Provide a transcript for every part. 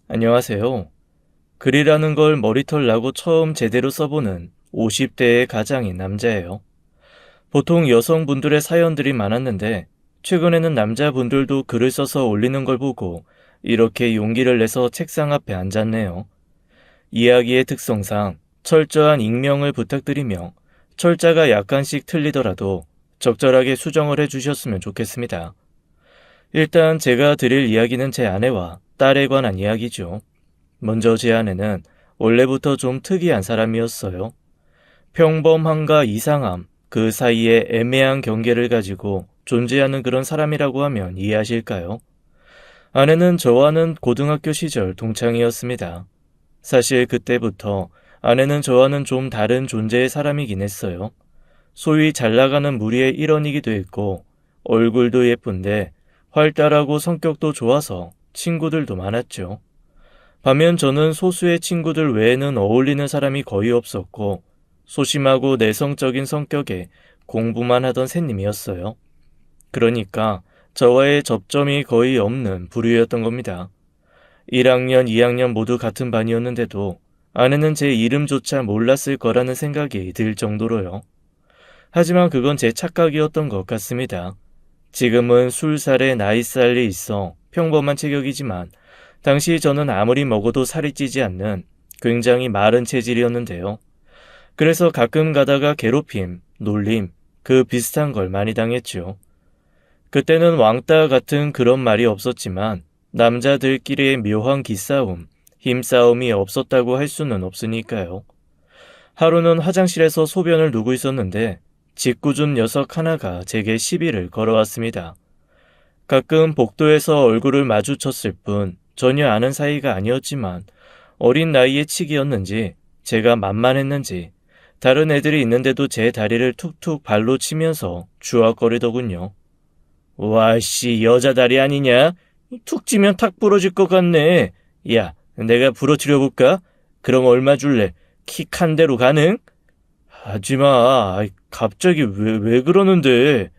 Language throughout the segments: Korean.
안녕하세요. 글이라는 걸 머리털 나고 처음 제대로 써보는 50대의 가장인 남자예요. 보통 여성분들의 사연들이 많았는데 최근에는 남자분들도 글을 써서 올리는 걸 보고 이렇게 용기를 내서 책상 앞에 앉았네요. 이야기의 특성상 철저한 익명을 부탁드리며 철자가 약간씩 틀리더라도 적절하게 수정을 해주셨으면 좋겠습니다. 일단 제가 드릴 이야기는 제 아내와 딸에 관한 이야기죠. 먼저 제 아내는 원래부터 좀 특이한 사람이었어요. 평범함과 이상함, 그 사이에 애매한 경계를 가지고 존재하는 그런 사람이라고 하면 이해하실까요? 아내는 저와는 고등학교 시절 동창이었습니다. 사실 그때부터 아내는 저와는 좀 다른 존재의 사람이긴 했어요. 소위 잘 나가는 무리의 일원이기도 했고 얼굴도 예쁜데 활달하고 성격도 좋아서 친구들도 많았죠. 반면 저는 소수의 친구들 외에는 어울리는 사람이 거의 없었고 소심하고 내성적인 성격에 공부만 하던 새님이었어요. 그러니까 저와의 접점이 거의 없는 부류였던 겁니다. 1학년, 2학년 모두 같은 반이었는데도 아내는 제 이름조차 몰랐을 거라는 생각이 들 정도로요. 하지만 그건 제 착각이었던 것 같습니다. 지금은 술살에 나이살이 있어 평범한 체격이지만 당시 저는 아무리 먹어도 살이 찌지 않는 굉장히 마른 체질이었는데요. 그래서 가끔 가다가 괴롭힘, 놀림, 그 비슷한 걸 많이 당했죠. 그때는 왕따 같은 그런 말이 없었지만 남자들끼리의 묘한 기싸움, 힘싸움이 없었다고 할 수는 없으니까요. 하루는 화장실에서 소변을 누고 있었는데 짓궂은 녀석 하나가 제게 시비를 걸어왔습니다. 가끔 복도에서 얼굴을 마주쳤을 뿐 전혀 아는 사이가 아니었지만 어린 나이에 치기였는지 제가 만만했는지 다른 애들이 있는데도 제 다리를 툭툭 발로 치면서 주악거리더군요. 와씨 여자 다리 아니냐? 툭 치면 탁 부러질 것 같네. 야 내가 부러뜨려 볼까? 그럼 얼마 줄래? 키 한 대로 가능? 하지마. 갑자기 왜 그러는데?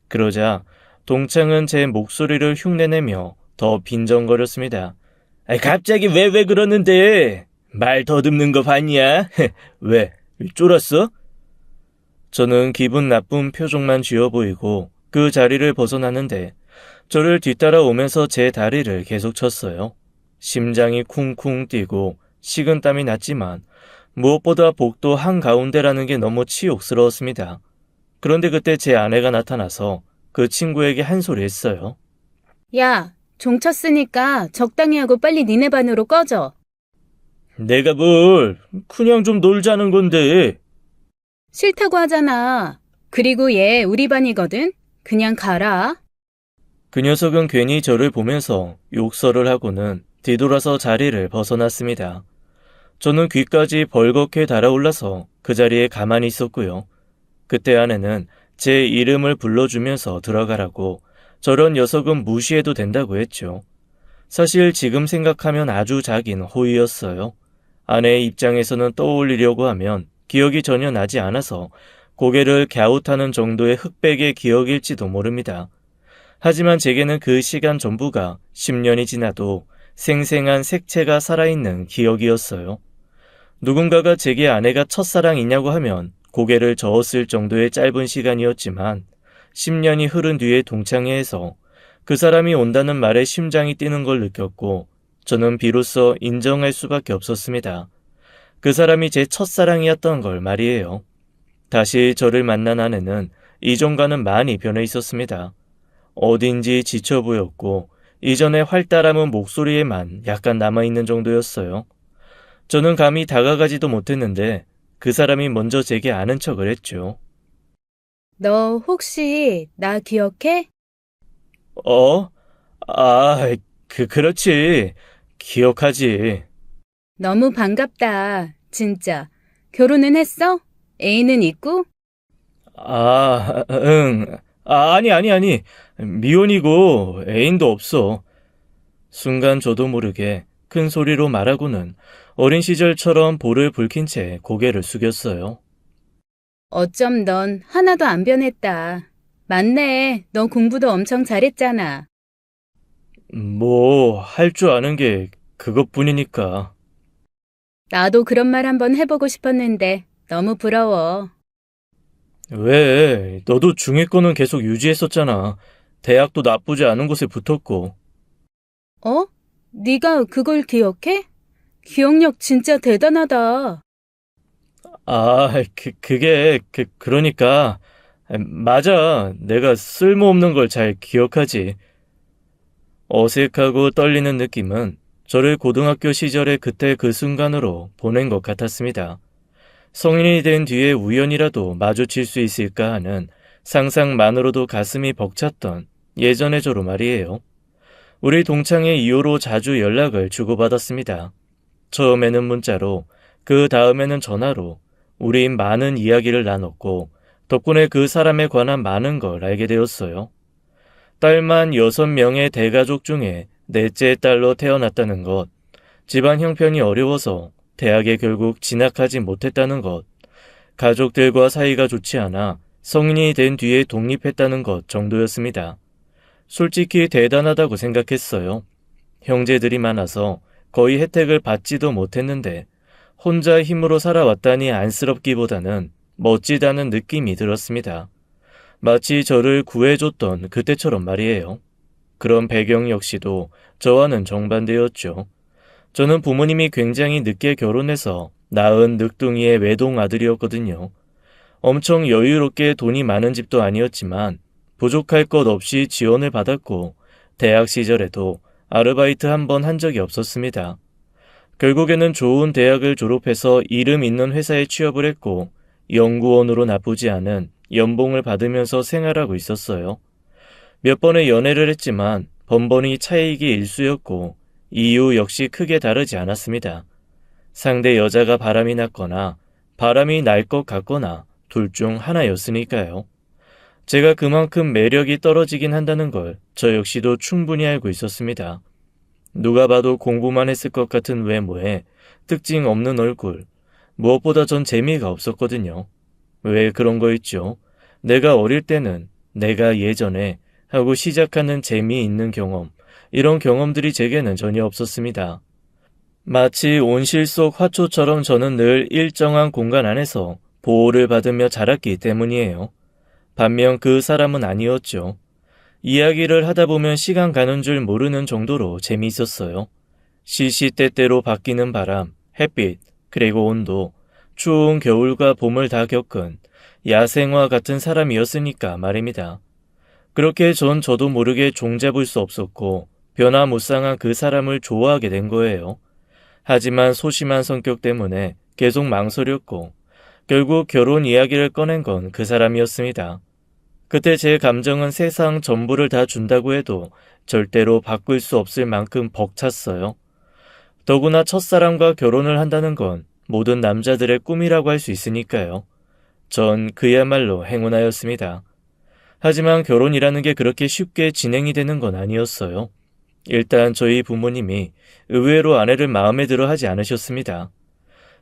그러자 동창은 제 목소리를 흉내내며 더 빈정거렸습니다. 갑자기 왜 그러는데? 말 더듬는 거 봤냐? 왜? 쫄았어? 저는 기분 나쁜 표정만 지어 보이고 그 자리를 벗어났는데 저를 뒤따라오면서 제 다리를 계속 쳤어요. 심장이 쿵쿵 뛰고 식은땀이 났지만 무엇보다 복도 한가운데라는 게 너무 치욕스러웠습니다. 그런데 그때 제 아내가 나타나서 그 친구에게 한 소리 했어요. 야, 종 쳤으니까 적당히 하고 빨리 니네 반으로 꺼져. 내가 뭘 그냥 좀 놀자는 건데. 싫다고 하잖아. 그리고 얘 우리 반이거든. 그냥 가라. 그 녀석은 괜히 저를 보면서 욕설을 하고는 뒤돌아서 자리를 벗어났습니다. 저는 귀까지 벌겋게 달아올라서 그 자리에 가만히 있었고요. 그때 아내는 제 이름을 불러주면서 들어가라고 저런 녀석은 무시해도 된다고 했죠. 사실 지금 생각하면 아주 작은 호의였어요. 아내의 입장에서는 떠올리려고 하면 기억이 전혀 나지 않아서 고개를 갸웃하는 정도의 흑백의 기억일지도 모릅니다. 하지만 제게는 그 시간 전부가 10년이 지나도 생생한 색채가 살아있는 기억이었어요. 누군가가 제게 아내가 첫사랑이냐고 하면 고개를 저었을 정도의 짧은 시간이었지만 10년이 흐른 뒤에 동창회에서 그 사람이 온다는 말에 심장이 뛰는 걸 느꼈고 저는 비로소 인정할 수밖에 없었습니다. 그 사람이 제 첫사랑이었던 걸 말이에요. 다시 저를 만난 아내는 이전과는 많이 변해 있었습니다. 어딘지 지쳐 보였고 이전의 활달함은 목소리에만 약간 남아있는 정도였어요. 저는 감히 다가가지도 못했는데 그 사람이 먼저 제게 아는 척을 했죠. 너 혹시 나 기억해? 어? 아, 그렇지. 기억하지. 너무 반갑다. 진짜. 결혼은 했어? 애인은 있고? 아, 응. 아니. 미혼이고 애인도 없어. 순간 저도 모르게 큰 소리로 말하고는 어린 시절처럼 볼을 붉힌 채 고개를 숙였어요. 어쩜 넌 하나도 안 변했다. 맞네. 너 공부도 엄청 잘했잖아. 뭐, 할 줄 아는 게 그것뿐이니까. 나도 그런 말 한번 해보고 싶었는데 너무 부러워. 왜? 너도 중위권은 계속 유지했었잖아. 대학도 나쁘지 않은 곳에 붙었고. 어? 네가 그걸 기억해? 기억력 진짜 대단하다. 그러니까. 맞아. 내가 쓸모없는 걸 잘 기억하지. 어색하고 떨리는 느낌은 저를 고등학교 시절의 그때 그 순간으로 보낸 것 같았습니다. 성인이 된 뒤에 우연이라도 마주칠 수 있을까 하는 상상만으로도 가슴이 벅찼던 예전의 저로 말이에요. 우리 동창의 이후로 자주 연락을 주고받았습니다. 처음에는 문자로, 그 다음에는 전화로 우리 많은 이야기를 나눴고 덕분에 그 사람에 관한 많은 걸 알게 되었어요. 딸만 6명의 대가족 중에 넷째 딸로 태어났다는 것, 집안 형편이 어려워서 대학에 결국 진학하지 못했다는 것, 가족들과 사이가 좋지 않아 성인이 된 뒤에 독립했다는 것 정도였습니다. 솔직히 대단하다고 생각했어요. 형제들이 많아서 거의 혜택을 받지도 못했는데 혼자 힘으로 살아왔다니 안쓰럽기보다는 멋지다는 느낌이 들었습니다. 마치 저를 구해줬던 그때처럼 말이에요. 그런 배경 역시도 저와는 정반대였죠. 저는 부모님이 굉장히 늦게 결혼해서 낳은 늑둥이의 외동 아들이었거든요. 엄청 여유롭게 돈이 많은 집도 아니었지만 부족할 것 없이 지원을 받았고 대학 시절에도 아르바이트 한 번 한 적이 없었습니다. 결국에는 좋은 대학을 졸업해서 이름 있는 회사에 취업을 했고 연구원으로 나쁘지 않은 연봉을 받으면서 생활하고 있었어요. 몇 번의 연애를 했지만 번번이 차이기 일쑤였고 이유 역시 크게 다르지 않았습니다. 상대 여자가 바람이 났거나 바람이 날 것 같거나 둘 중 하나였으니까요. 제가 그만큼 매력이 떨어지긴 한다는 걸 저 역시도 충분히 알고 있었습니다. 누가 봐도 공부만 했을 것 같은 외모에 특징 없는 얼굴, 무엇보다 전 재미가 없었거든요. 왜 그런 거 있죠? 내가 어릴 때는 내가 예전에 하고 시작하는 재미있는 경험, 이런 경험들이 제게는 전혀 없었습니다. 마치 온실 속 화초처럼 저는 늘 일정한 공간 안에서 보호를 받으며 자랐기 때문이에요. 반면 그 사람은 아니었죠. 이야기를 하다 보면 시간 가는 줄 모르는 정도로 재미있었어요. 시시때때로 바뀌는 바람, 햇빛, 그리고 온도, 추운 겨울과 봄을 다 겪은 야생화 같은 사람이었으니까 말입니다. 그렇게 전 저도 모르게 종잡을 수 없었고 변화무쌍한 그 사람을 좋아하게 된 거예요. 하지만 소심한 성격 때문에 계속 망설였고 결국 결혼 이야기를 꺼낸 건 그 사람이었습니다. 그때 제 감정은 세상 전부를 다 준다고 해도 절대로 바꿀 수 없을 만큼 벅찼어요. 더구나 첫사람과 결혼을 한다는 건 모든 남자들의 꿈이라고 할 수 있으니까요. 전 그야말로 행운아였습니다. 하지만 결혼이라는 게 그렇게 쉽게 진행이 되는 건 아니었어요. 일단 저희 부모님이 의외로 아내를 마음에 들어 하지 않으셨습니다.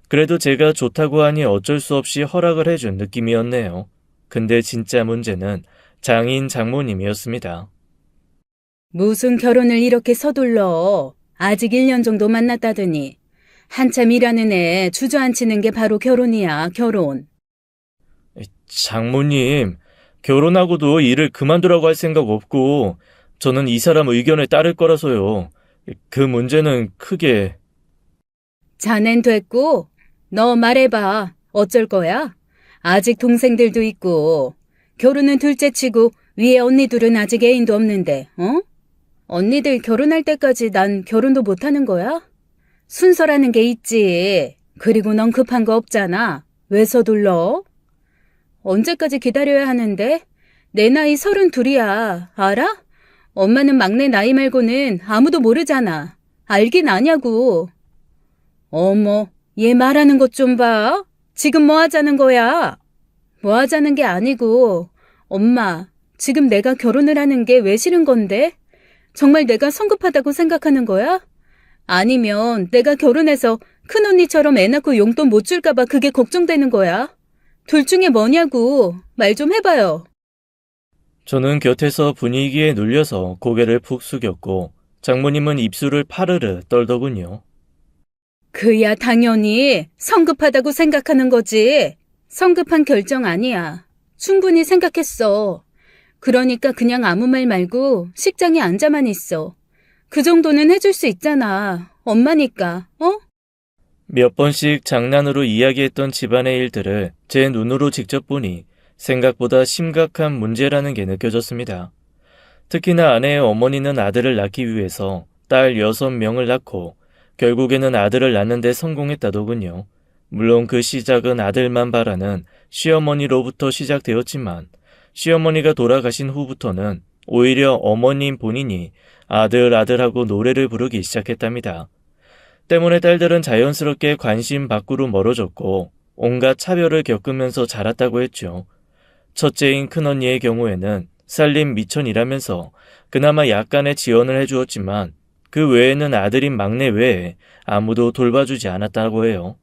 그래도 제가 좋다고 하니 어쩔 수 없이 허락을 해준 느낌이었네요. 근데 진짜 문제는 장인 장모님이었습니다. 무슨 결혼을 이렇게 서둘러. 아직 1년 정도 만났다더니. 한참 일하는 애 주저앉히는 게 바로 결혼이야, 결혼. 장모님, 결혼하고도 일을 그만두라고 할 생각 없고 저는 이 사람 의견에 따를 거라서요. 그 문제는 크게... 자넨 됐고, 너 말해봐. 어쩔 거야? 아직 동생들도 있고, 결혼은 둘째치고 위에 언니들은 아직 애인도 없는데, 어? 언니들 결혼할 때까지 난 결혼도 못하는 거야? 순서라는 게 있지. 그리고 넌 급한 거 없잖아. 왜 서둘러? 언제까지 기다려야 하는데? 내 나이 32이야. 알아? 엄마는 막내 나이 말고는 아무도 모르잖아. 알긴 아냐고. 어머, 얘 말하는 것 좀 봐. 지금 뭐 하자는 거야? 뭐 하자는 게 아니고, 엄마, 지금 내가 결혼을 하는 게 왜 싫은 건데? 정말 내가 성급하다고 생각하는 거야? 아니면 내가 결혼해서 큰언니처럼 애 낳고 용돈 못 줄까봐 그게 걱정되는 거야? 둘 중에 뭐냐고, 말 좀 해봐요. 저는 곁에서 분위기에 눌려서 고개를 푹 숙였고 장모님은 입술을 파르르 떨더군요. 그야 당연히 성급하다고 생각하는 거지. 성급한 결정 아니야. 충분히 생각했어. 그러니까 그냥 아무 말 말고 식장에 앉아만 있어. 그 정도는 해줄 수 있잖아. 엄마니까, 어? 몇 번씩 장난으로 이야기했던 집안의 일들을 제 눈으로 직접 보니 생각보다 심각한 문제라는 게 느껴졌습니다. 특히나 아내의 어머니는 아들을 낳기 위해서 딸 6명을 낳고 결국에는 아들을 낳는 데 성공했다더군요. 물론 그 시작은 아들만 바라는 시어머니로부터 시작되었지만 시어머니가 돌아가신 후부터는 오히려 어머님 본인이 아들하고 노래를 부르기 시작했답니다. 때문에 딸들은 자연스럽게 관심 밖으로 멀어졌고 온갖 차별을 겪으면서 자랐다고 했죠. 첫째인 큰언니의 경우에는 살림 미천이라면서 그나마 약간의 지원을 해주었지만 그 외에는 아들인 막내 외에 아무도 돌봐주지 않았다고 해요.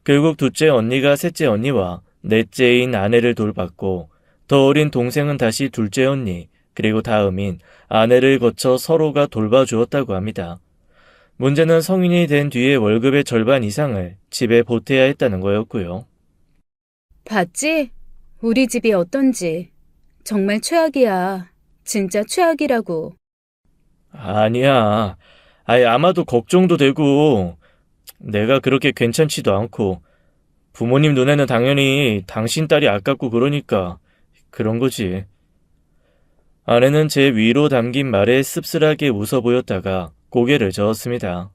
결국 둘째 언니가 셋째 언니와 넷째인 아내를 돌봤고 더 어린 동생은 다시 둘째 언니 그리고 다음인 아내를 거쳐 서로가 돌봐주었다고 합니다. 문제는 성인이 된 뒤에 월급의 절반 이상을 집에 보태야 했다는 거였고요. 봤지? 우리 집이 어떤지. 정말 최악이야. 진짜 최악이라고. 아니야. 아마도 걱정도 되고 내가 그렇게 괜찮지도 않고 부모님 눈에는 당연히 당신 딸이 아깝고 그러니까 그런 거지. 아내는 제 위로 담긴 말에 씁쓸하게 웃어 보였다가 고개를 저었습니다.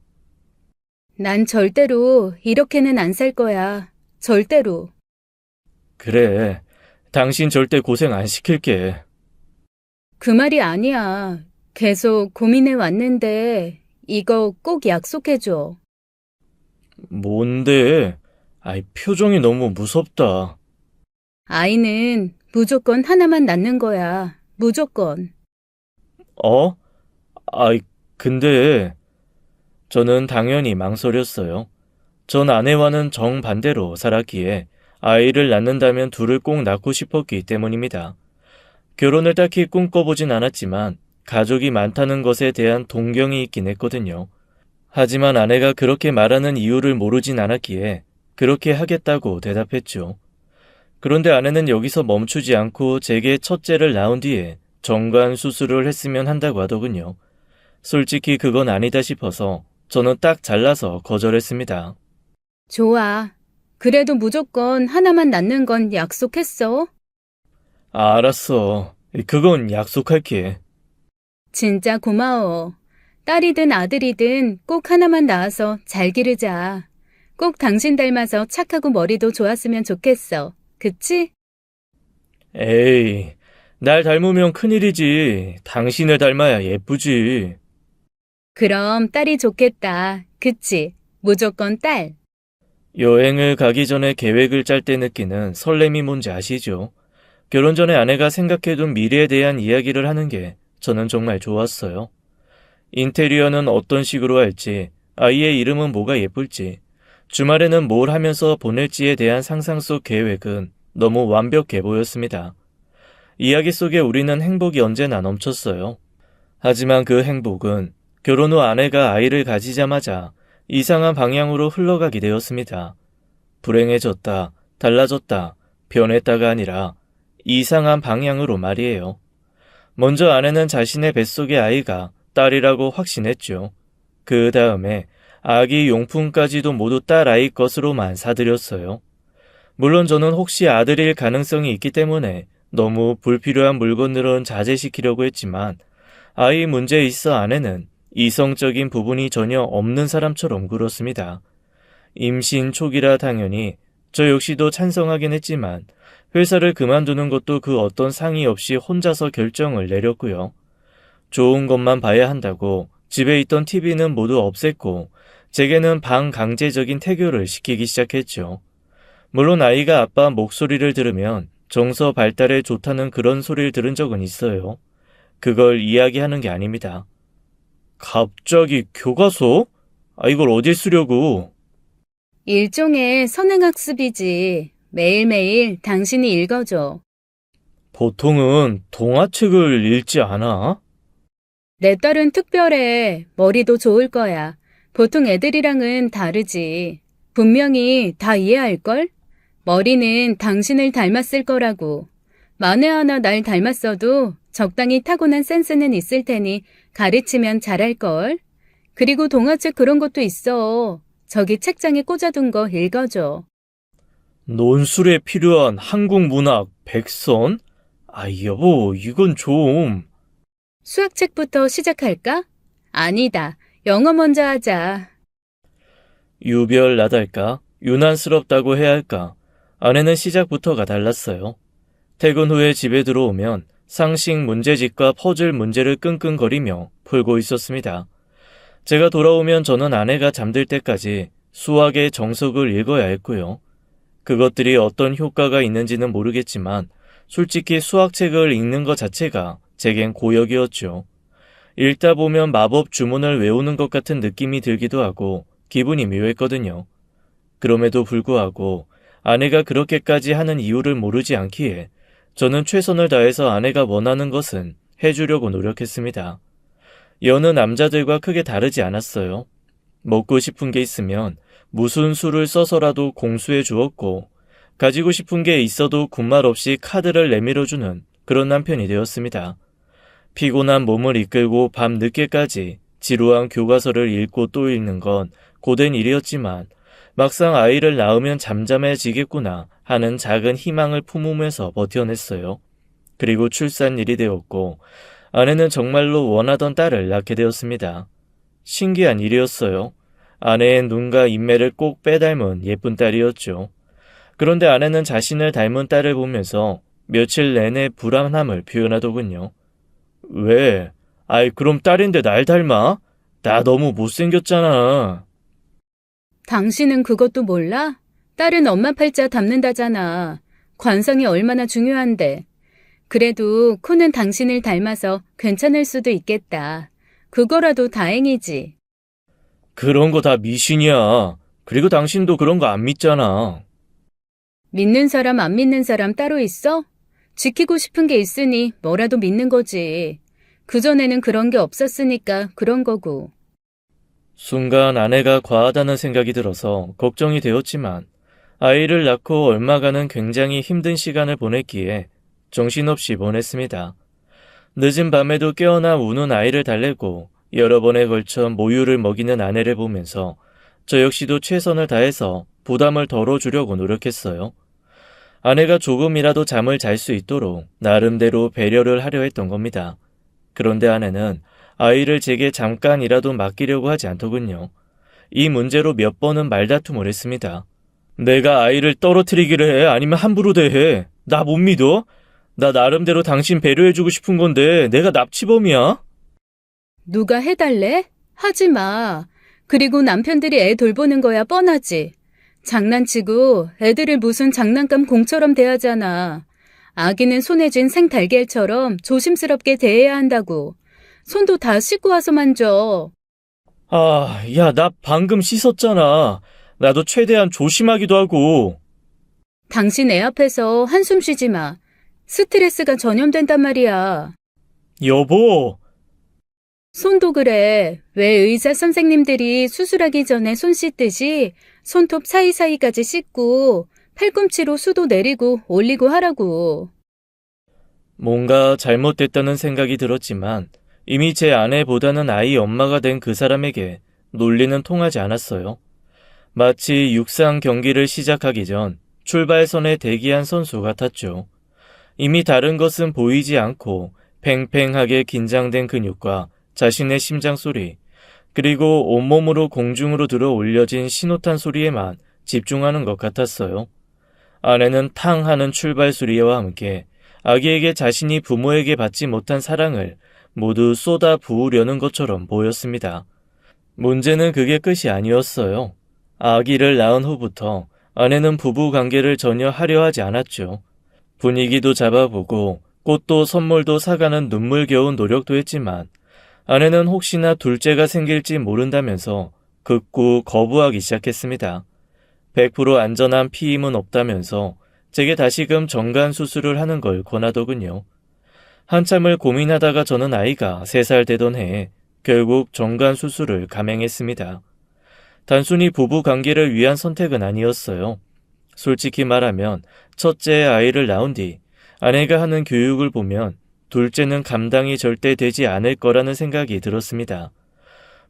난 절대로 이렇게는 안 살 거야. 절대로. 그래. 당신 절대 고생 안 시킬게. 그 말이 아니야. 계속 고민해 왔는데 이거 꼭 약속해줘. 뭔데? 표정이 너무 무섭다. 아이는 무조건 하나만 낳는 거야. 무조건. 어? 근데 저는 당연히 망설였어요. 전 아내와는 정반대로 살았기에 아이를 낳는다면 둘을 꼭 낳고 싶었기 때문입니다. 결혼을 딱히 꿈꿔보진 않았지만 가족이 많다는 것에 대한 동경이 있긴 했거든요. 하지만 아내가 그렇게 말하는 이유를 모르진 않았기에 그렇게 하겠다고 대답했죠. 그런데 아내는 여기서 멈추지 않고 제게 첫째를 낳은 뒤에 정관 수술을 했으면 한다고 하더군요. 솔직히 그건 아니다 싶어서 저는 딱 잘라서 거절했습니다. 좋아. 그래도 무조건 하나만 낳는 건 약속했어. 알았어. 그건 약속할게. 진짜 고마워. 딸이든 아들이든 꼭 하나만 낳아서 잘 기르자. 꼭 당신 닮아서 착하고 머리도 좋았으면 좋겠어. 그치? 에이, 날 닮으면 큰일이지. 당신을 닮아야 예쁘지. 그럼 딸이 좋겠다. 그치? 무조건 딸. 여행을 가기 전에 계획을 짤 때 느끼는 설렘이 뭔지 아시죠? 결혼 전에 아내가 생각해둔 미래에 대한 이야기를 하는 게 저는 정말 좋았어요. 인테리어는 어떤 식으로 할지, 아이의 이름은 뭐가 예쁠지, 주말에는 뭘 하면서 보낼지에 대한 상상 속 계획은 너무 완벽해 보였습니다. 이야기 속에 우리는 행복이 언제나 넘쳤어요. 하지만 그 행복은 결혼 후 아내가 아이를 가지자마자 이상한 방향으로 흘러가게 되었습니다. 불행해졌다, 달라졌다, 변했다가 아니라 이상한 방향으로 말이에요. 먼저 아내는 자신의 뱃속의 아이가 딸이라고 확신했죠. 그 다음에 아기 용품까지도 모두 딸 아이 것으로만 사들였어요. 물론 저는 혹시 아들일 가능성이 있기 때문에 너무 불필요한 물건들은 자제시키려고 했지만 아이 문제에 있어 아내는 이성적인 부분이 전혀 없는 사람처럼 굴었습니다. 임신 초기라 당연히 저 역시도 찬성하긴 했지만 회사를 그만두는 것도 그 어떤 상의 없이 혼자서 결정을 내렸고요. 좋은 것만 봐야 한다고 집에 있던 TV는 모두 없앴고 제게는 반강제적인 태교를 시키기 시작했죠. 물론 아이가 아빠 목소리를 들으면 정서 발달에 좋다는 그런 소리를 들은 적은 있어요. 그걸 이야기하는 게 아닙니다. 갑자기 교과서? 이걸 어디 쓰려고? 일종의 선행학습이지. 매일매일 당신이 읽어줘. 보통은 동화책을 읽지 않아? 내 딸은 특별해. 머리도 좋을 거야. 보통 애들이랑은 다르지. 분명히 다 이해할걸? 머리는 당신을 닮았을 거라고. 만에 하나 날 닮았어도 적당히 타고난 센스는 있을 테니 가르치면 잘할걸. 그리고 동화책 그런 것도 있어. 저기 책장에 꽂아둔 거 읽어줘. 논술에 필요한 한국 문학 백선? 여보, 이건 좀... 수학책부터 시작할까? 아니다. 영어 먼저 하자. 유별나달까? 유난스럽다고 해야 할까? 아내는 시작부터가 달랐어요. 퇴근 후에 집에 들어오면 상식 문제집과 퍼즐 문제를 끙끙거리며 풀고 있었습니다. 제가 돌아오면 저는 아내가 잠들 때까지 수학의 정석을 읽어야 했고요. 그것들이 어떤 효과가 있는지는 모르겠지만 솔직히 수학책을 읽는 것 자체가 제겐 고역이었죠. 읽다 보면 마법 주문을 외우는 것 같은 느낌이 들기도 하고 기분이 묘했거든요. 그럼에도 불구하고 아내가 그렇게까지 하는 이유를 모르지 않기에 저는 최선을 다해서 아내가 원하는 것은 해주려고 노력했습니다. 여느 남자들과 크게 다르지 않았어요. 먹고 싶은 게 있으면 무슨 수를 써서라도 공수해 주었고 가지고 싶은 게 있어도 군말 없이 카드를 내밀어주는 그런 남편이 되었습니다. 피곤한 몸을 이끌고 밤 늦게까지 지루한 교과서를 읽고 또 읽는 건 고된 일이었지만 막상 아이를 낳으면 잠잠해지겠구나 하는 작은 희망을 품으면서 버텨냈어요. 그리고 출산일이 되었고 아내는 정말로 원하던 딸을 낳게 되었습니다. 신기한 일이었어요. 아내의 눈과 인매를 꼭 빼닮은 예쁜 딸이었죠. 그런데 아내는 자신을 닮은 딸을 보면서 며칠 내내 불안함을 표현하더군요. 왜? 그럼 딸인데 날 닮아? 나 너무 못생겼잖아. 당신은 그것도 몰라? 딸은 엄마 팔자 닮는다잖아. 관성이 얼마나 중요한데. 그래도 코는 당신을 닮아서 괜찮을 수도 있겠다. 그거라도 다행이지. 그런 거 다 미신이야. 그리고 당신도 그런 거 안 믿잖아. 믿는 사람 안 믿는 사람 따로 있어? 지키고 싶은 게 있으니 뭐라도 믿는 거지. 그전에는 그런 게 없었으니까 그런 거고. 순간 아내가 과하다는 생각이 들어서 걱정이 되었지만 아이를 낳고 얼마간은 굉장히 힘든 시간을 보냈기에 정신없이 보냈습니다. 늦은 밤에도 깨어나 우는 아이를 달래고 여러 번에 걸쳐 모유를 먹이는 아내를 보면서 저 역시도 최선을 다해서 부담을 덜어주려고 노력했어요. 아내가 조금이라도 잠을 잘 수 있도록 나름대로 배려를 하려 했던 겁니다. 그런데 아내는 아이를 제게 잠깐이라도 맡기려고 하지 않더군요. 이 문제로 몇 번은 말다툼을 했습니다. 내가 아이를 떨어뜨리기를 해? 아니면 함부로 대해? 나 못 믿어? 나 나름대로 당신 배려해주고 싶은 건데 내가 납치범이야? 누가 해달래? 하지 마. 그리고 남편들이 애 돌보는 거야 뻔하지. 장난치고 애들을 무슨 장난감 공처럼 대하잖아. 아기는 손에 쥔 생달걀처럼 조심스럽게 대해야 한다고. 손도 다 씻고 와서 만져. 야, 나 방금 씻었잖아. 나도 최대한 조심하기도 하고. 당신 애 앞에서 한숨 쉬지 마. 스트레스가 전염된단 말이야. 여보! 손도 그래. 왜 의사 선생님들이 수술하기 전에 손 씻듯이 손톱 사이사이까지 씻고 팔꿈치로 수도 내리고 올리고 하라고. 뭔가 잘못됐다는 생각이 들었지만 이미 제 아내보다는 아이 엄마가 된 그 사람에게 논리는 통하지 않았어요. 마치 육상 경기를 시작하기 전 출발선에 대기한 선수 같았죠. 이미 다른 것은 보이지 않고 팽팽하게 긴장된 근육과 자신의 심장 소리, 그리고 온몸으로 공중으로 들어 올려진 신호탄 소리에만 집중하는 것 같았어요. 아내는 탕 하는 출발 소리와 함께 아기에게 자신이 부모에게 받지 못한 사랑을 모두 쏟아 부으려는 것처럼 보였습니다. 문제는 그게 끝이 아니었어요. 아기를 낳은 후부터 아내는 부부 관계를 전혀 하려 하지 않았죠. 분위기도 잡아보고 꽃도 선물도 사가는 눈물겨운 노력도 했지만 아내는 혹시나 둘째가 생길지 모른다면서 극구 거부하기 시작했습니다. 100% 안전한 피임은 없다면서 제게 다시금 정관 수술을 하는 걸 권하더군요. 한참을 고민하다가 저는 아이가 3살 되던 해에 결국 정관 수술을 감행했습니다. 단순히 부부 관계를 위한 선택은 아니었어요. 솔직히 말하면 첫째 아이를 낳은 뒤 아내가 하는 교육을 보면 둘째는 감당이 절대 되지 않을 거라는 생각이 들었습니다.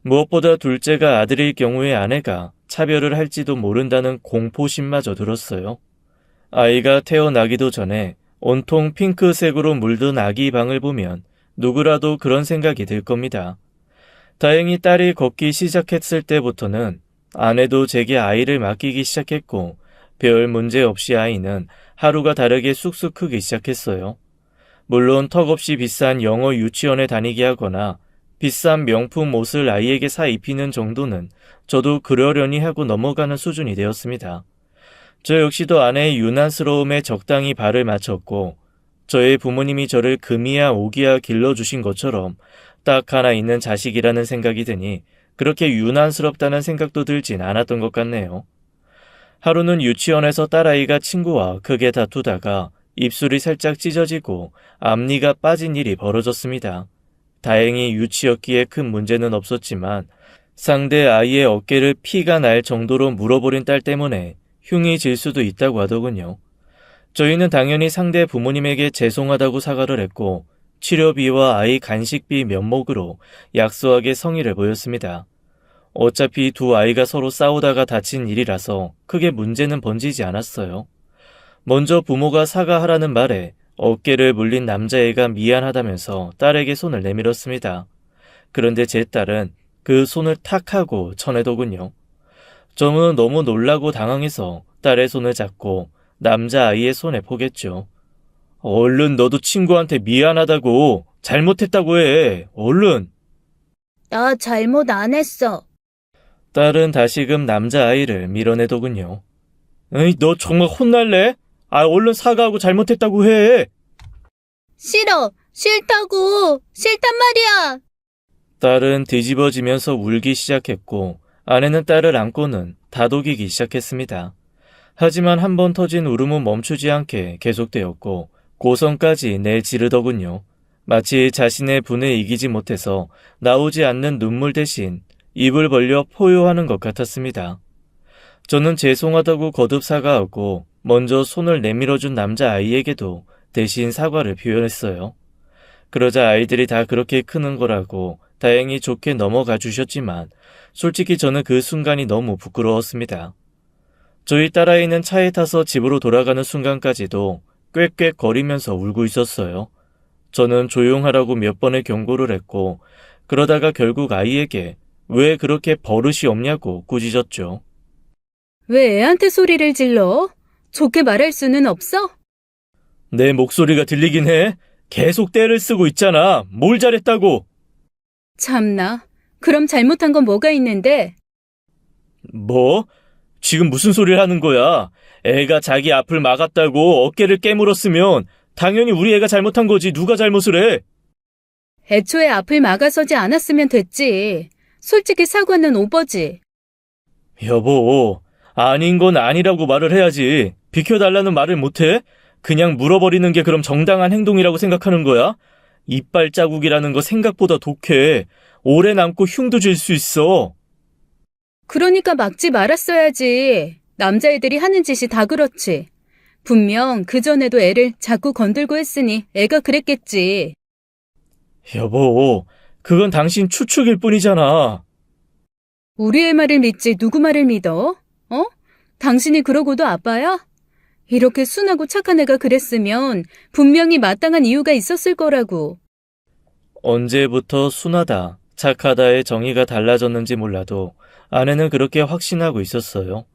무엇보다 둘째가 아들일 경우에 아내가 차별을 할지도 모른다는 공포심마저 들었어요. 아이가 태어나기도 전에 온통 핑크색으로 물든 아기 방을 보면 누구라도 그런 생각이 들 겁니다. 다행히 딸이 걷기 시작했을 때부터는 아내도 제게 아이를 맡기기 시작했고 별 문제 없이 아이는 하루가 다르게 쑥쑥 크기 시작했어요. 물론 턱없이 비싼 영어 유치원에 다니게 하거나 비싼 명품 옷을 아이에게 사 입히는 정도는 저도 그러려니 하고 넘어가는 수준이 되었습니다. 저 역시도 아내의 유난스러움에 적당히 발을 맞췄고 저의 부모님이 저를 금이야 오기야 길러주신 것처럼 딱 하나 있는 자식이라는 생각이 드니 그렇게 유난스럽다는 생각도 들진 않았던 것 같네요. 하루는 유치원에서 딸아이가 친구와 크게 다투다가 입술이 살짝 찢어지고 앞니가 빠진 일이 벌어졌습니다. 다행히 유치였기에 큰 문제는 없었지만 상대 아이의 어깨를 피가 날 정도로 물어버린 딸 때문에 흉이 질 수도 있다고 하더군요. 저희는 당연히 상대 부모님에게 죄송하다고 사과를 했고 치료비와 아이 간식비 면목으로 약소하게 성의를 보였습니다. 어차피 두 아이가 서로 싸우다가 다친 일이라서 크게 문제는 번지지 않았어요. 먼저 부모가 사과하라는 말에 어깨를 물린 남자애가 미안하다면서 딸에게 손을 내밀었습니다. 그런데 제 딸은 그 손을 탁 하고 쳐내더군요. 저는 너무 놀라고 당황해서 딸의 손을 잡고 남자아이의 손에 포겠죠. 얼른 너도 친구한테 미안하다고, 잘못했다고 해. 얼른. 나 잘못 안 했어. 딸은 다시금 남자아이를 밀어내더군요. 에이, 너 정말 혼날래? 얼른 사과하고 잘못했다고 해. 싫어. 싫다고. 싫단 말이야. 딸은 뒤집어지면서 울기 시작했고 아내는 딸을 안고는 다독이기 시작했습니다. 하지만 한 번 터진 울음은 멈추지 않게 계속되었고 고성까지 내지르더군요. 마치 자신의 분에 이기지 못해서 나오지 않는 눈물 대신 입을 벌려 포효하는 것 같았습니다. 저는 죄송하다고 거듭 사과하고 먼저 손을 내밀어준 남자아이에게도 대신 사과를 표현했어요. 그러자 아이들이 다 그렇게 크는 거라고 다행히 좋게 넘어가 주셨지만 솔직히 저는 그 순간이 너무 부끄러웠습니다. 저희 딸아이는 차에 타서 집으로 돌아가는 순간까지도 꽥꽥 거리면서 울고 있었어요. 저는 조용하라고 몇 번의 경고를 했고 그러다가 결국 아이에게 왜 그렇게 버릇이 없냐고 꾸짖었죠. 왜 애한테 소리를 질러? 좋게 말할 수는 없어? 내 목소리가 들리긴 해. 계속 떼를 쓰고 있잖아. 뭘 잘했다고. 참나. 그럼 잘못한 건 뭐가 있는데? 뭐? 지금 무슨 소리를 하는 거야? 애가 자기 앞을 막았다고 어깨를 깨물었으면 당연히 우리 애가 잘못한 거지. 누가 잘못을 해? 애초에 앞을 막아서지 않았으면 됐지. 솔직히 사과는 오버지. 여보, 아닌 건 아니라고 말을 해야지. 비켜달라는 말을 못해? 그냥 물어버리는 게 그럼 정당한 행동이라고 생각하는 거야? 이빨 자국이라는 거 생각보다 독해. 오래 남고 흉도 질 수 있어. 그러니까 막지 말았어야지. 남자애들이 하는 짓이 다 그렇지. 분명 그전에도 애를 자꾸 건들고 했으니 애가 그랬겠지. 여보, 그건 당신 추측일 뿐이잖아. 우리 애 말을 믿지 누구 말을 믿어? 어? 당신이 그러고도 아빠야? 이렇게 순하고 착한 애가 그랬으면 분명히 마땅한 이유가 있었을 거라고. 언제부터 순하다, 착하다의 정의가 달라졌는지 몰라도 아내는 그렇게 확신하고 있었어요.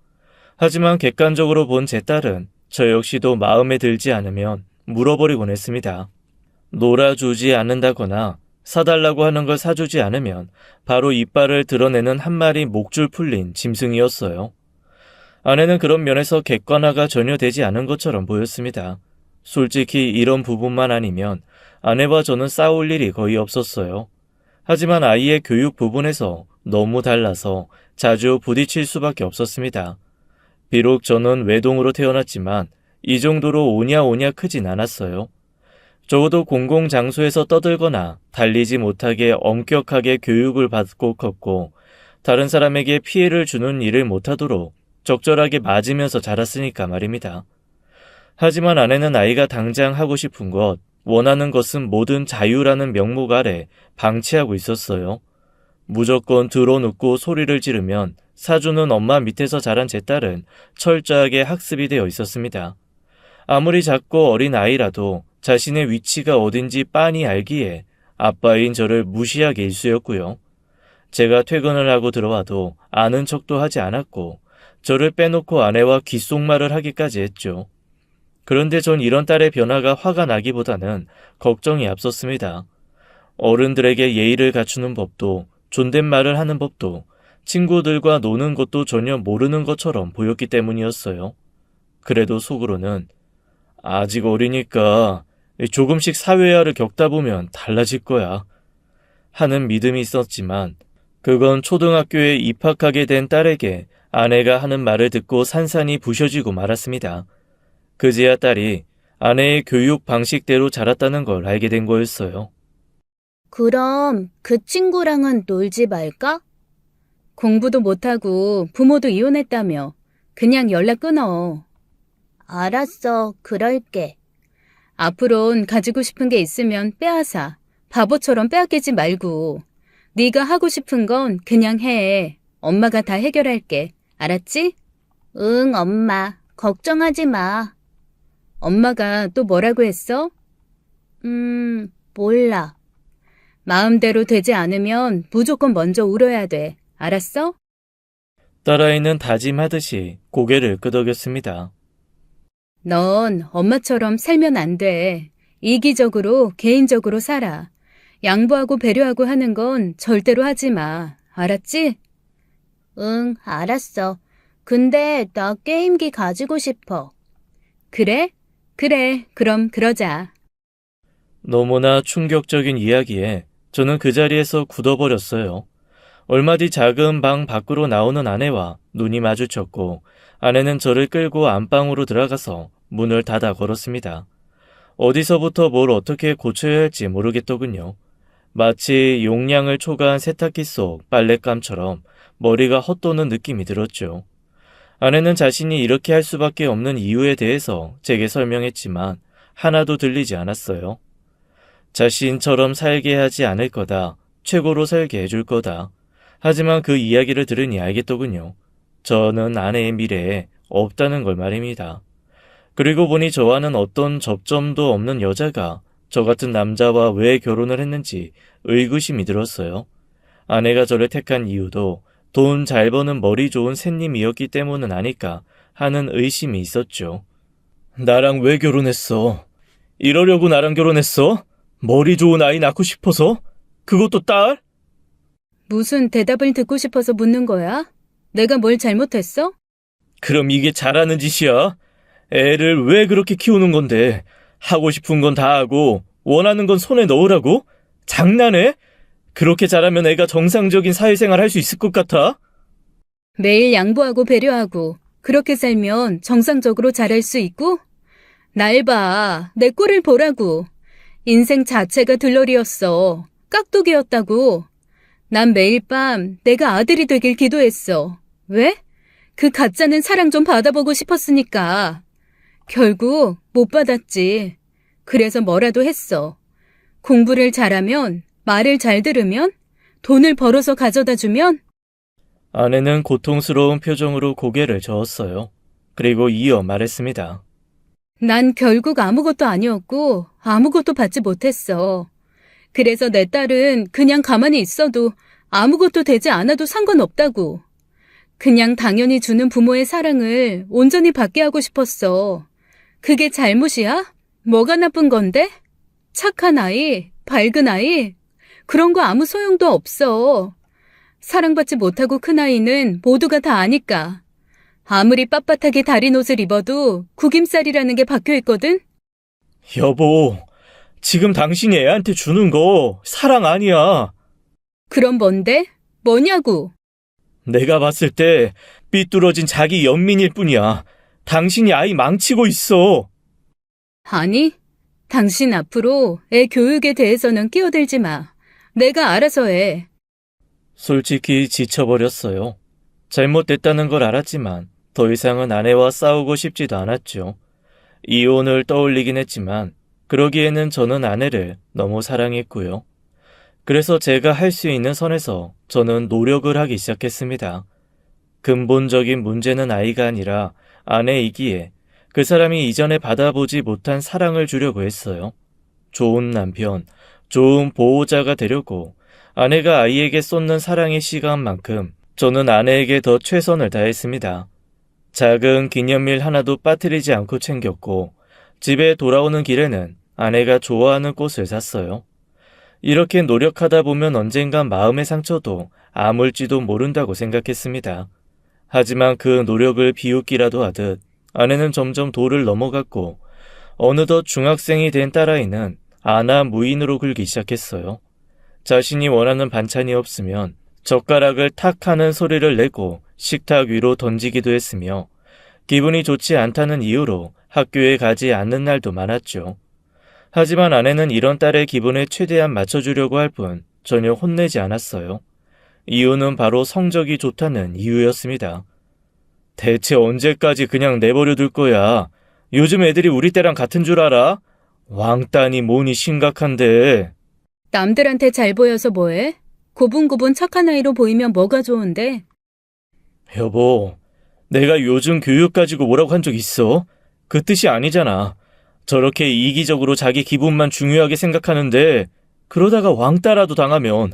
하지만 객관적으로 본 제 딸은 저 역시도 마음에 들지 않으면 물어버리곤 했습니다. 놀아주지 않는다거나 사달라고 하는 걸 사주지 않으면 바로 이빨을 드러내는 한 마리 목줄 풀린 짐승이었어요. 아내는 그런 면에서 객관화가 전혀 되지 않은 것처럼 보였습니다. 솔직히 이런 부분만 아니면 아내와 저는 싸울 일이 거의 없었어요. 하지만 아이의 교육 부분에서 너무 달라서 자주 부딪힐 수밖에 없었습니다. 비록 저는 외동으로 태어났지만 이 정도로 오냐오냐 크진 않았어요. 적어도 공공장소에서 떠들거나 달리지 못하게 엄격하게 교육을 받고 컸고 다른 사람에게 피해를 주는 일을 못하도록 적절하게 맞으면서 자랐으니까 말입니다. 하지만 아내는 아이가 당장 하고 싶은 것, 원하는 것은 모든 자유라는 명목 아래 방치하고 있었어요. 무조건 들어눕고 소리를 지르면 사주는 엄마 밑에서 자란 제 딸은 철저하게 학습이 되어 있었습니다. 아무리 작고 어린 아이라도 자신의 위치가 어딘지 빤히 알기에 아빠인 저를 무시하게 일쑤였고요. 제가 퇴근을 하고 들어와도 아는 척도 하지 않았고 저를 빼놓고 아내와 귓속말을 하기까지 했죠. 그런데 전 이런 딸의 변화가 화가 나기보다는 걱정이 앞섰습니다. 어른들에게 예의를 갖추는 법도 존댓말을 하는 법도 친구들과 노는 것도 전혀 모르는 것처럼 보였기 때문이었어요. 그래도 속으로는 아직 어리니까 조금씩 사회화를 겪다 보면 달라질 거야 하는 믿음이 있었지만 그건 초등학교에 입학하게 된 딸에게 아내가 하는 말을 듣고 산산이 부셔지고 말았습니다. 그제야 딸이 아내의 교육 방식대로 자랐다는 걸 알게 된 거였어요. 그럼 그 친구랑은 놀지 말까? 공부도 못하고 부모도 이혼했다며. 그냥 연락 끊어. 알았어, 그럴게. 앞으론 가지고 싶은 게 있으면 빼앗아. 바보처럼 빼앗기지 말고. 네가 하고 싶은 건 그냥 해. 엄마가 다 해결할게. 알았지? 응, 엄마. 걱정하지 마. 엄마가 또 뭐라고 했어? 몰라. 마음대로 되지 않으면 무조건 먼저 울어야 돼. 알았어? 딸아이는 다짐하듯이 고개를 끄덕였습니다. 넌 엄마처럼 살면 안 돼. 이기적으로, 개인적으로 살아. 양보하고 배려하고 하는 건 절대로 하지 마. 알았지? 응, 알았어. 근데 나 게임기 가지고 싶어. 그래? 그래, 그럼 그러자. 너무나 충격적인 이야기에 저는 그 자리에서 굳어버렸어요. 얼마 뒤 작은 방 밖으로 나오는 아내와 눈이 마주쳤고 아내는 저를 끌고 안방으로 들어가서 문을 닫아 걸었습니다. 어디서부터 뭘 어떻게 고쳐야 할지 모르겠더군요. 마치 용량을 초과한 세탁기 속 빨랫감처럼 머리가 헛도는 느낌이 들었죠. 아내는 자신이 이렇게 할 수밖에 없는 이유에 대해서 제게 설명했지만 하나도 들리지 않았어요. 자신처럼 살게 하지 않을 거다. 최고로 살게 해줄 거다. 하지만 그 이야기를 들으니 알겠더군요. 저는 아내의 미래에 없다는 걸 말입니다. 그리고 보니 저와는 어떤 접점도 없는 여자가 저 같은 남자와 왜 결혼을 했는지 의구심이 들었어요. 아내가 저를 택한 이유도 돈 잘 버는 머리 좋은 샌님이었기 때문은 아닐까 하는 의심이 있었죠. 나랑 왜 결혼했어? 이러려고 나랑 결혼했어? 머리 좋은 아이 낳고 싶어서? 그것도 딸? 무슨 대답을 듣고 싶어서 묻는 거야? 내가 뭘 잘못했어? 그럼 이게 잘하는 짓이야? 애를 왜 그렇게 키우는 건데? 하고 싶은 건 다 하고 원하는 건 손에 넣으라고? 장난해? 그렇게 잘하면 애가 정상적인 사회생활 할 수 있을 것 같아? 매일 양보하고 배려하고 그렇게 살면 정상적으로 잘할 수 있고? 날 봐. 내 꼴을 보라고. 인생 자체가 들러리였어. 깍두기였다고. 난 매일 밤 내가 아들이 되길 기도했어. 왜? 그 가짜는 사랑 좀 받아보고 싶었으니까. 결국 못 받았지. 그래서 뭐라도 했어. 공부를 잘하면, 말을 잘 들으면, 돈을 벌어서 가져다 주면. 아내는 고통스러운 표정으로 고개를 저었어요. 그리고 이어 말했습니다. 난 결국 아무것도 아니었고 아무것도 받지 못했어. 그래서 내 딸은 그냥 가만히 있어도 아무것도 되지 않아도 상관없다고. 그냥 당연히 주는 부모의 사랑을 온전히 받게 하고 싶었어. 그게 잘못이야? 뭐가 나쁜 건데? 착한 아이, 밝은 아이, 그런 거 아무 소용도 없어. 사랑받지 못하고 큰 아이는 모두가 다 아니까. 아무리 빳빳하게 다린 옷을 입어도 구김살이라는 게 박혀있거든? 여보, 지금 당신이 애한테 주는 거 사랑 아니야. 그럼 뭔데? 뭐냐고? 내가 봤을 때 삐뚤어진 자기 연민일 뿐이야. 당신이 아이 망치고 있어. 아니, 당신 앞으로 애 교육에 대해서는 끼어들지 마. 내가 알아서 해. 솔직히 지쳐버렸어요. 잘못됐다는 걸 알았지만 더 이상은 아내와 싸우고 싶지도 않았죠. 이혼을 떠올리긴 했지만 그러기에는 저는 아내를 너무 사랑했고요. 그래서 제가 할 수 있는 선에서 저는 노력을 하기 시작했습니다. 근본적인 문제는 아이가 아니라 아내이기에 그 사람이 이전에 받아보지 못한 사랑을 주려고 했어요. 좋은 남편, 좋은 보호자가 되려고 아내가 아이에게 쏟는 사랑의 시간만큼 저는 아내에게 더 최선을 다했습니다. 작은 기념일 하나도 빠뜨리지 않고 챙겼고 집에 돌아오는 길에는 아내가 좋아하는 꽃을 샀어요. 이렇게 노력하다 보면 언젠간 마음의 상처도 아물지도 모른다고 생각했습니다. 하지만 그 노력을 비웃기라도 하듯 아내는 점점 도를 넘어갔고 어느덧 중학생이 된 딸아이는 아나 무인으로 굴기 시작했어요. 자신이 원하는 반찬이 없으면 젓가락을 탁 하는 소리를 내고 식탁 위로 던지기도 했으며 기분이 좋지 않다는 이유로 학교에 가지 않는 날도 많았죠. 하지만 아내는 이런 딸의 기분에 최대한 맞춰주려고 할 뿐 전혀 혼내지 않았어요. 이유는 바로 성적이 좋다는 이유였습니다. 대체 언제까지 그냥 내버려 둘 거야? 요즘 애들이 우리 때랑 같은 줄 알아? 왕따니 뭐니 심각한데. 남들한테 잘 보여서 뭐해? 고분고분 착한 아이로 보이면 뭐가 좋은데? 여보, 내가 요즘 교육 가지고 뭐라고 한 적 있어? 그 뜻이 아니잖아. 저렇게 이기적으로 자기 기분만 중요하게 생각하는데 그러다가 왕따라도 당하면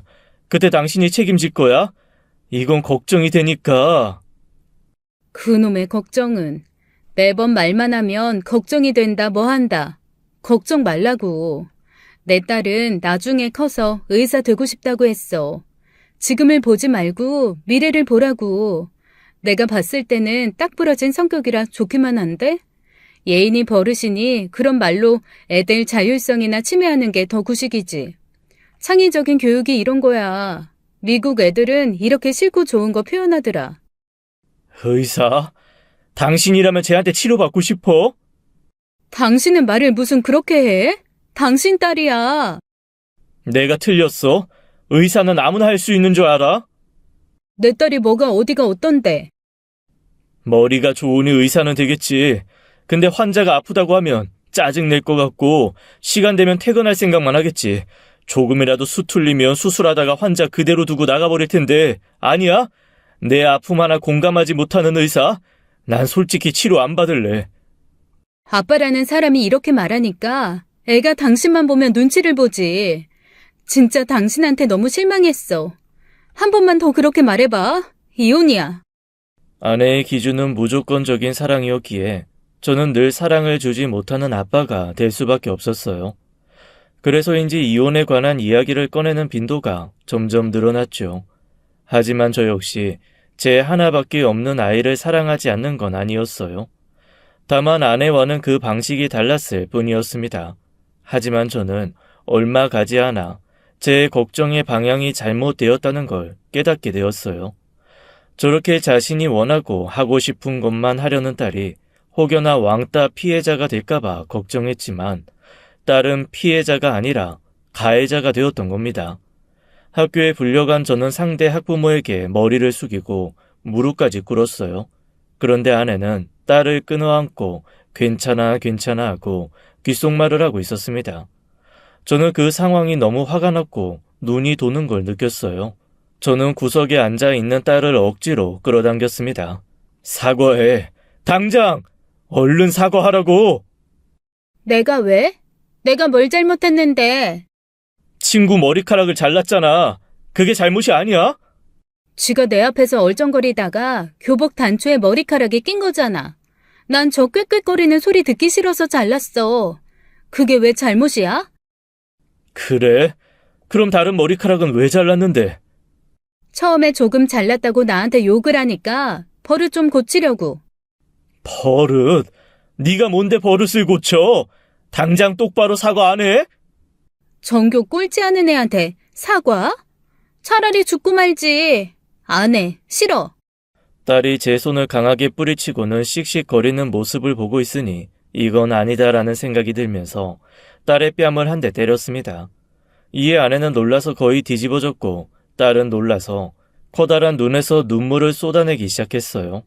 그때 당신이 책임질 거야? 이건 걱정이 되니까. 그놈의 걱정은. 매번 말만 하면 걱정이 된다 뭐 한다. 걱정 말라고. 내 딸은 나중에 커서 의사 되고 싶다고 했어. 지금을 보지 말고 미래를 보라고. 내가 봤을 때는 딱 부러진 성격이라 좋기만 한데? 예인이 버릇이니 그런 말로 애들 자율성이나 침해하는 게 더 구식이지. 창의적인 교육이 이런 거야. 미국 애들은 이렇게 싫고 좋은 거 표현하더라. 의사? 당신이라면 쟤한테 치료받고 싶어? 당신은 말을 무슨 그렇게 해? 당신 딸이야. 내가 틀렸어? 의사는 아무나 할 수 있는 줄 알아? 내 딸이 뭐가 어디가 어떤데? 머리가 좋으니 의사는 되겠지. 근데 환자가 아프다고 하면 짜증낼 것 같고 시간 되면 퇴근할 생각만 하겠지. 조금이라도 수틀리면 수술하다가 환자 그대로 두고 나가버릴 텐데 아니야? 내 아픔 하나 공감하지 못하는 의사? 난 솔직히 치료 안 받을래. 아빠라는 사람이 이렇게 말하니까 애가 당신만 보면 눈치를 보지. 진짜 당신한테 너무 실망했어. 한 번만 더 그렇게 말해봐. 이혼이야. 아내의 기준은 무조건적인 사랑이었기에 저는 늘 사랑을 주지 못하는 아빠가 될 수밖에 없었어요. 그래서인지 이혼에 관한 이야기를 꺼내는 빈도가 점점 늘어났죠. 하지만 저 역시 제 하나밖에 없는 아이를 사랑하지 않는 건 아니었어요. 다만 아내와는 그 방식이 달랐을 뿐이었습니다. 하지만 저는 얼마 가지 않아 제 걱정의 방향이 잘못되었다는 걸 깨닫게 되었어요. 저렇게 자신이 원하고 하고 싶은 것만 하려는 딸이 혹여나 왕따 피해자가 될까봐 걱정했지만 딸은 피해자가 아니라 가해자가 되었던 겁니다. 학교에 불려간 저는 상대 학부모에게 머리를 숙이고 무릎까지 꿇었어요. 그런데 아내는 딸을 끊어안고 괜찮아 괜찮아 하고 귓속말을 하고 있었습니다. 저는 그 상황이 너무 화가 났고 눈이 도는 걸 느꼈어요. 저는 구석에 앉아있는 딸을 억지로 끌어당겼습니다. 사과해. 당장! 얼른 사과하라고! 내가 왜? 내가 뭘 잘못했는데? 친구 머리카락을 잘랐잖아. 그게 잘못이 아니야? 쥐가 내 앞에서 얼쩡거리다가 교복 단추에 머리카락이 낀 거잖아. 난 저 꾀꾀거리는 소리 듣기 싫어서 잘랐어. 그게 왜 잘못이야? 그래? 그럼 다른 머리카락은 왜 잘랐는데? 처음에 조금 잘랐다고 나한테 욕을 하니까 버릇 좀 고치려고. 버릇? 네가 뭔데 버릇을 고쳐? 당장 똑바로 사과 안 해? 전교 꼴찌하는 애한테 사과? 차라리 죽고 말지. 안 해. 싫어. 딸이 제 손을 강하게 뿌리치고는 씩씩거리는 모습을 보고 있으니 이건 아니다라는 생각이 들면서 딸의 뺨을 한 대 때렸습니다. 이에 아내는 놀라서 거의 뒤집어졌고 딸은 놀라서 커다란 눈에서 눈물을 쏟아내기 시작했어요.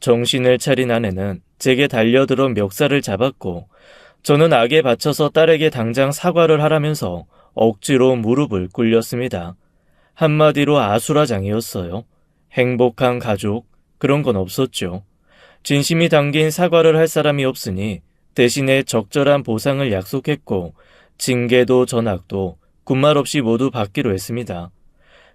정신을 차린 아내는 제게 달려들어 멱살을 잡았고 저는 악에 받쳐서 딸에게 당장 사과를 하라면서 억지로 무릎을 꿇렸습니다. 한마디로 아수라장이었어요. 행복한 가족, 그런 건 없었죠. 진심이 담긴 사과를 할 사람이 없으니 대신에 적절한 보상을 약속했고 징계도 전학도 군말 없이 모두 받기로 했습니다.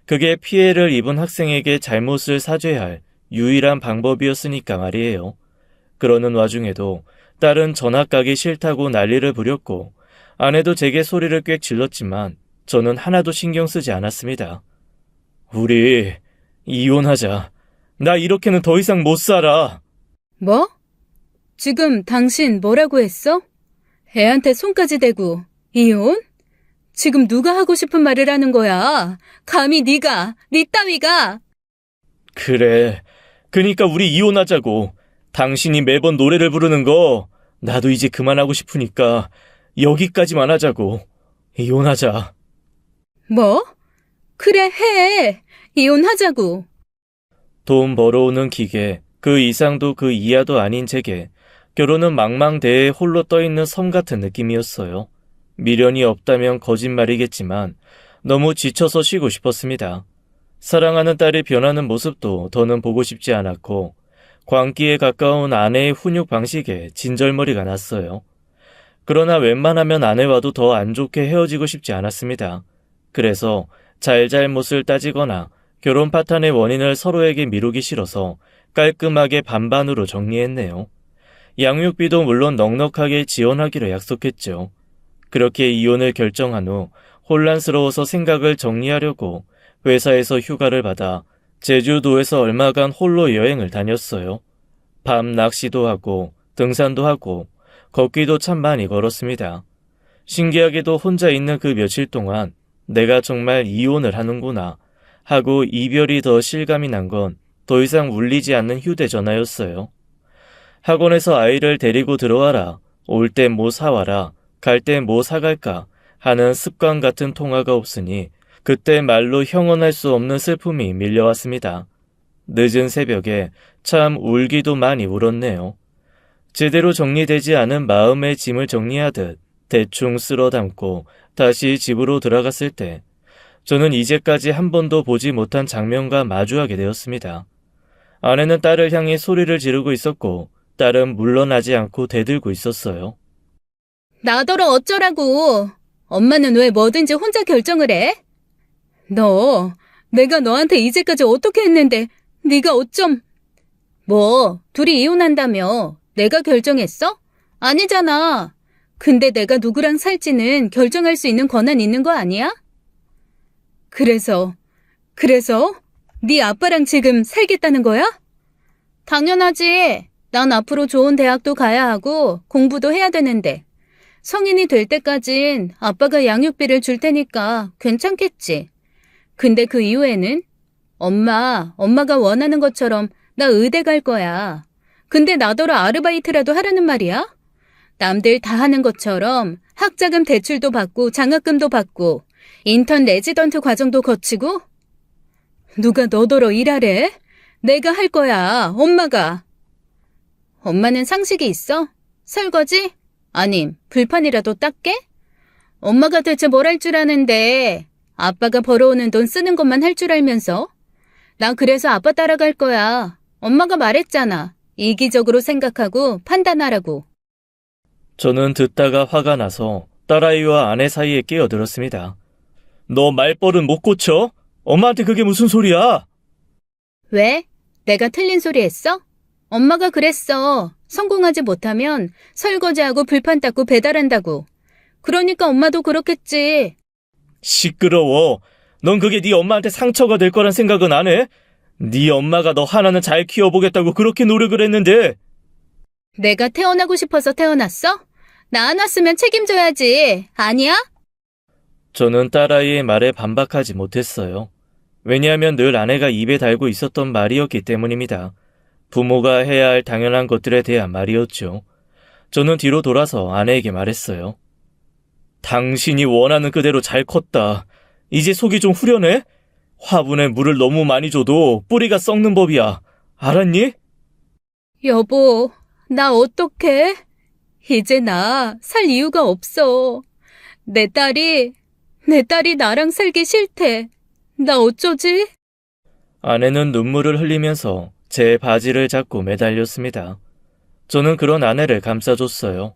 그게 피해를 입은 학생에게 잘못을 사죄할 유일한 방법이었으니까 말이에요. 그러는 와중에도 딸은 전학 가기 싫다고 난리를 부렸고 아내도 제게 소리를 꽤 질렀지만 저는 하나도 신경 쓰지 않았습니다. 우리 이혼하자. 나 이렇게는 더 이상 못 살아. 뭐? 지금 당신 뭐라고 했어? 애한테 손까지 대고 이혼? 지금 누가 하고 싶은 말을 하는 거야? 감히 네 따위가. 그래. 그니까 우리 이혼하자고. 당신이 매번 노래를 부르는 거 나도 이제 그만하고 싶으니까 여기까지만 하자고. 이혼하자. 뭐? 그래, 해. 이혼하자고. 돈 벌어오는 기계, 그 이상도 그 이하도 아닌 제게 결혼은 망망대해에 홀로 떠있는 섬 같은 느낌이었어요. 미련이 없다면 거짓말이겠지만 너무 지쳐서 쉬고 싶었습니다. 사랑하는 딸이 변하는 모습도 더는 보고 싶지 않았고 광기에 가까운 아내의 훈육 방식에 진절머리가 났어요. 그러나 웬만하면 아내와도 더 안 좋게 헤어지고 싶지 않았습니다. 그래서 잘잘못을 따지거나 결혼 파탄의 원인을 서로에게 미루기 싫어서 깔끔하게 반반으로 정리했네요. 양육비도 물론 넉넉하게 지원하기로 약속했죠. 그렇게 이혼을 결정한 후 혼란스러워서 생각을 정리하려고 회사에서 휴가를 받아 제주도에서 얼마간 홀로 여행을 다녔어요. 밤 낚시도 하고 등산도 하고 걷기도 참 많이 걸었습니다. 신기하게도 혼자 있는 그 며칠 동안 내가 정말 이혼을 하는구나 하고 이별이 더 실감이 난 건 더 이상 울리지 않는 휴대전화였어요. 학원에서 아이를 데리고 들어와라, 올 때 뭐 사와라, 갈 때 뭐 사갈까 하는 습관 같은 통화가 없으니 그때 말로 형언할 수 없는 슬픔이 밀려왔습니다. 늦은 새벽에 참 울기도 많이 울었네요. 제대로 정리되지 않은 마음의 짐을 정리하듯 대충 쓸어 담고 다시 집으로 들어갔을 때 저는 이제까지 한 번도 보지 못한 장면과 마주하게 되었습니다. 아내는 딸을 향해 소리를 지르고 있었고 딸은 물러나지 않고 대들고 있었어요. 나더러 어쩌라고. 엄마는 왜 뭐든지 혼자 결정을 해? 내가 너한테 이제까지 어떻게 했는데 네가 어쩜. 뭐 둘이 이혼한다며 내가 결정했어? 아니잖아. 근데 내가 누구랑 살지는 결정할 수 있는 권한 있는 거 아니야? 그래서 네 아빠랑 지금 살겠다는 거야? 당연하지. 난 앞으로 좋은 대학도 가야 하고 공부도 해야 되는데 성인이 될 때까진 아빠가 양육비를 줄 테니까 괜찮겠지. 근데 그 이후에는 엄마가 원하는 것처럼 나 의대 갈 거야. 근데 나더러 아르바이트라도 하라는 말이야? 남들 다 하는 것처럼 학자금 대출도 받고 장학금도 받고 인턴 레지던트 과정도 거치고? 누가 너더러 일하래? 내가 할 거야, 엄마가. 엄마는 상식이 있어? 설거지? 아님, 불판이라도 닦게? 엄마가 대체 뭘 할 줄 아는데 아빠가 벌어오는 돈 쓰는 것만 할 줄 알면서? 나 그래서 아빠 따라갈 거야. 엄마가 말했잖아. 이기적으로 생각하고 판단하라고. 저는 듣다가 화가 나서 딸아이와 아내 사이에 끼어들었습니다. 너 말버릇 못 고쳐? 엄마한테 그게 무슨 소리야? 왜? 내가 틀린 소리 했어? 엄마가 그랬어. 성공하지 못하면 설거지하고 불판 닦고 배달한다고. 그러니까 엄마도 그렇겠지. 시끄러워. 넌 그게 네 엄마한테 상처가 될 거란 생각은 안 해? 네 엄마가 너 하나는 잘 키워보겠다고 그렇게 노력을 했는데. 내가 태어나고 싶어서 태어났어? 나 안 왔으면 책임져야지. 아니야? 저는 딸아이의 말에 반박하지 못했어요. 왜냐하면 늘 아내가 입에 달고 있었던 말이었기 때문입니다. 부모가 해야 할 당연한 것들에 대한 말이었죠. 저는 뒤로 돌아서 아내에게 말했어요. 당신이 원하는 그대로 잘 컸다. 이제 속이 좀 후련해? 화분에 물을 너무 많이 줘도 뿌리가 썩는 법이야. 알았니? 여보, 나 어떡해? 이제 나 살 이유가 없어. 내 딸이 나랑 살기 싫대. 나 어쩌지? 아내는 눈물을 흘리면서 제 바지를 잡고 매달렸습니다. 저는 그런 아내를 감싸줬어요.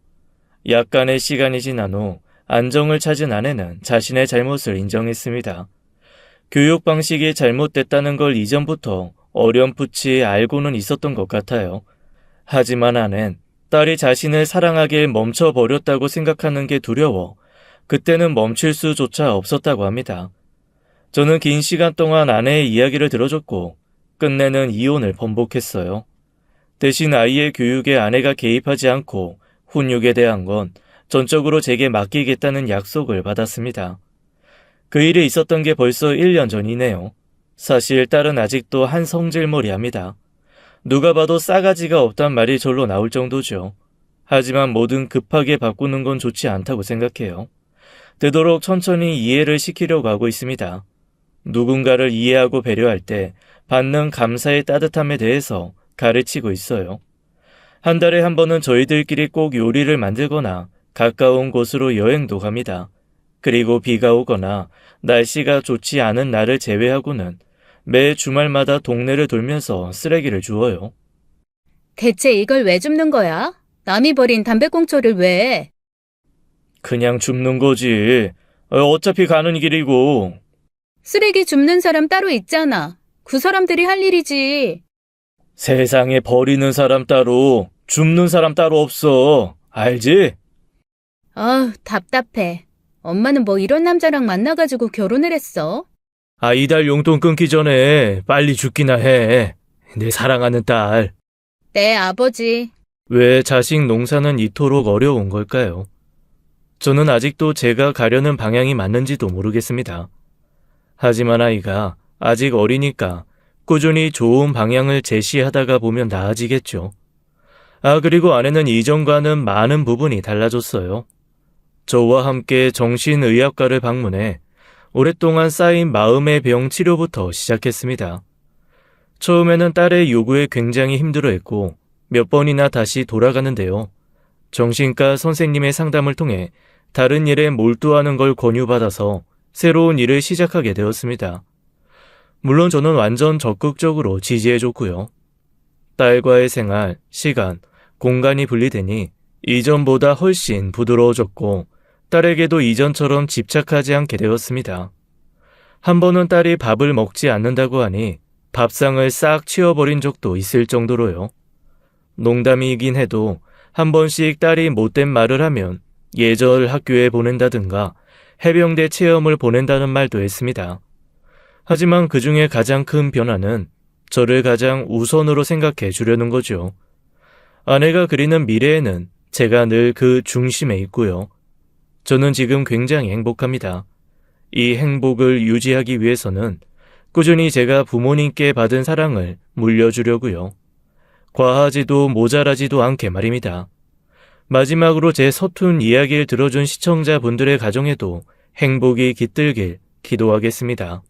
약간의 시간이 지난 후 안정을 찾은 아내는 자신의 잘못을 인정했습니다. 교육 방식이 잘못됐다는 걸 이전부터 어렴풋이 알고는 있었던 것 같아요. 하지만 아내는 딸이 자신을 사랑하길 멈춰버렸다고 생각하는 게 두려워 그때는 멈출 수조차 없었다고 합니다. 저는 긴 시간 동안 아내의 이야기를 들어줬고 끝내는 이혼을 번복했어요. 대신 아이의 교육에 아내가 개입하지 않고 훈육에 대한 건 전적으로 제게 맡기겠다는 약속을 받았습니다. 그 일이 있었던 게 벌써 1년 전이네요. 사실 딸은 아직도 한 성질머리합니다. 누가 봐도 싸가지가 없단 말이 절로 나올 정도죠. 하지만 뭐든 급하게 바꾸는 건 좋지 않다고 생각해요. 되도록 천천히 이해를 시키려고 하고 있습니다. 누군가를 이해하고 배려할 때 받는 감사의 따뜻함에 대해서 가르치고 있어요. 한 달에 한 번은 저희들끼리 꼭 요리를 만들거나 가까운 곳으로 여행도 갑니다. 그리고 비가 오거나 날씨가 좋지 않은 날을 제외하고는 매 주말마다 동네를 돌면서 쓰레기를 주워요. 대체 이걸 왜 줍는 거야? 남이 버린 담배꽁초를 왜? 그냥 줍는 거지. 어차피 가는 길이고. 쓰레기 줍는 사람 따로 있잖아. 그 사람들이 할 일이지. 세상에 버리는 사람 따로, 줍는 사람 따로 없어. 알지? 아우, 답답해. 엄마는 뭐 이런 남자랑 만나가지고 결혼을 했어? 이달 용돈 끊기 전에 빨리 죽기나 해. 내 사랑하는 딸. 내 아버지. 왜 자식 농사는 이토록 어려운 걸까요? 저는 아직도 제가 가려는 방향이 맞는지도 모르겠습니다. 하지만 아이가 아직 어리니까 꾸준히 좋은 방향을 제시하다가 보면 나아지겠죠. 그리고 아내는 이전과는 많은 부분이 달라졌어요. 저와 함께 정신의학과를 방문해 오랫동안 쌓인 마음의 병 치료부터 시작했습니다. 처음에는 딸의 요구에 굉장히 힘들어했고 몇 번이나 다시 돌아가는데요. 정신과 선생님의 상담을 통해 다른 일에 몰두하는 걸 권유받아서 새로운 일을 시작하게 되었습니다. 물론 저는 완전 적극적으로 지지해줬고요. 딸과의 생활, 시간, 공간이 분리되니 이전보다 훨씬 부드러워졌고 딸에게도 이전처럼 집착하지 않게 되었습니다. 한 번은 딸이 밥을 먹지 않는다고 하니 밥상을 싹 치워버린 적도 있을 정도로요. 농담이긴 해도 한 번씩 딸이 못된 말을 하면 예절 학교에 보낸다든가 해병대 체험을 보낸다는 말도 했습니다. 하지만 그 중에 가장 큰 변화는 저를 가장 우선으로 생각해 주려는 거죠. 아내가 그리는 미래에는 제가 늘 그 중심에 있고요. 저는 지금 굉장히 행복합니다. 이 행복을 유지하기 위해서는 꾸준히 제가 부모님께 받은 사랑을 물려주려고요. 과하지도 모자라지도 않게 말입니다. 마지막으로 제 서툰 이야기를 들어준 시청자분들의 가정에도 행복이 깃들길 기도하겠습니다.